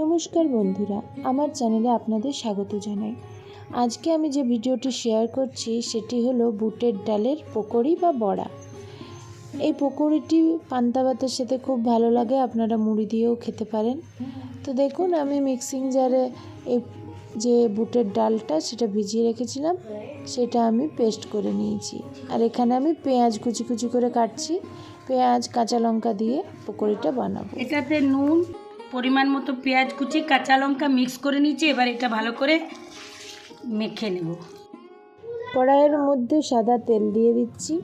নমস্কার বন্ধুরা, আমার চ্যানেলে আপনাদের স্বাগত জানাই। আজকে আমি যে ভিডিওটি শেয়ার করছি সেটি হলো বুটের ডালের পকোড়ি বা বড়া। এই পকোড়িটি পান্তা ভাতের সাথে খুব ভালো লাগে, আপনারা মুড়ি দিয়েও খেতে পারেন। তো দেখুন, আমি মিক্সিং জারে এই যে বুটের ডালটা সেটা ভিজিয়ে রেখেছিলাম, সেটা আমি পেস্ট করে নিয়েছি। আর এখানে আমি পেঁয়াজ কুচি কুচি করে কাটছি, পেঁয়াজ কাঁচা লঙ্কা দিয়ে পকোড়িটা বানাবো। এটাতে নুন, পরিমাণ মতো পেঁয়াজ কুচি, কাঁচা লঙ্কা মিক্স করে নিচ্ছি। এবার এটা ভালো করে মেখে নেব। কড়াইয়ের মধ্যে সাদা তেল দিয়ে দিচ্ছি,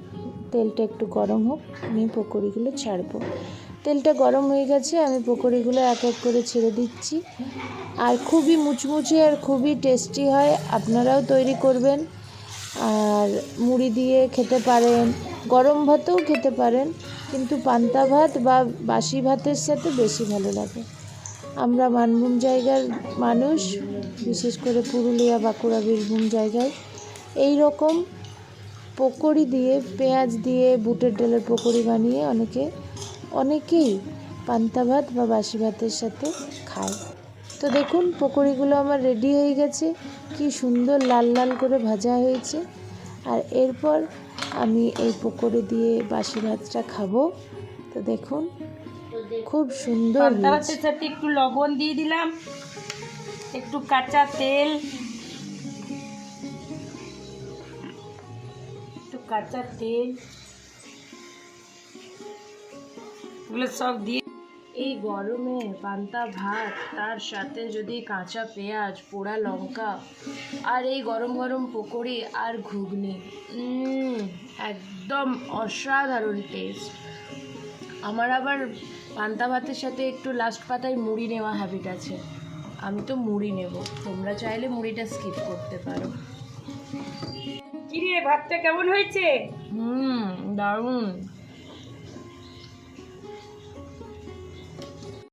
তেলটা একটু গরম হোক, আমি পকোড়িগুলো ছাড়বো। তেলটা গরম হয়ে গেছে, আমি পকোড়িগুলো এক এক করে ছেড়ে দিচ্ছি। আর খুবই মুচমুচে আর খুবই টেস্টি হয়, আপনারাও তৈরি করবেন। আর মুড়ি দিয়ে খেতে পারেন, গরম ভাতেও খেতে পারেন, কিন্তু পান্তা ভাত বা বাসি ভাতের সাথে বেশি ভালো লাগে। আমরা মানভূম জায়গার মানুষ, বিশেষ করে পুরুলিয়া, বাঁকুড়া, বীরভূম জায়গায় এই রকম পকোড়ি দিয়ে, পেঁয়াজ দিয়ে বুটের ডালের পকোড়ি বানিয়ে অনেকেই পান্তা ভাত বা বাসি ভাতের সাথে খায়। তো দেখুন, পকোড়িগুলো আমার রেডি হয়ে গেছে, কি সুন্দর লাল লাল করে ভাজা হয়েছে। আর এরপর আমি এই পকোড়ি দিয়ে বাসি ভাতটা খাবো। তো দেখুন, খুব সুন্দর পান্তা হয়েছে। ভাতের সাথে একটু লবণ দিয়ে দিলাম, একটু কাঁচা তেল, এগুলো সব দিয়ে এই গরমে পান্তা ভাত, তার সাথে যদি কাঁচা পেঁয়াজ, পোড়া লঙ্কা, আর এই গরম গরম পকোড়ি আর ঘুগনি, একদম অসাধারণ টেস্ট। আমার আবার পান্তা ভাতের সাথে একটু লাস্ট পাতায় মুড়ি নেওয়া হ্যাবিট আছে, আমি তো মুড়ি নেব, তোমরা চাইলে মুড়িটা স্কিপ করতে পারো। কিরে, ভাতটা কেমন হয়েছে? দারুণ।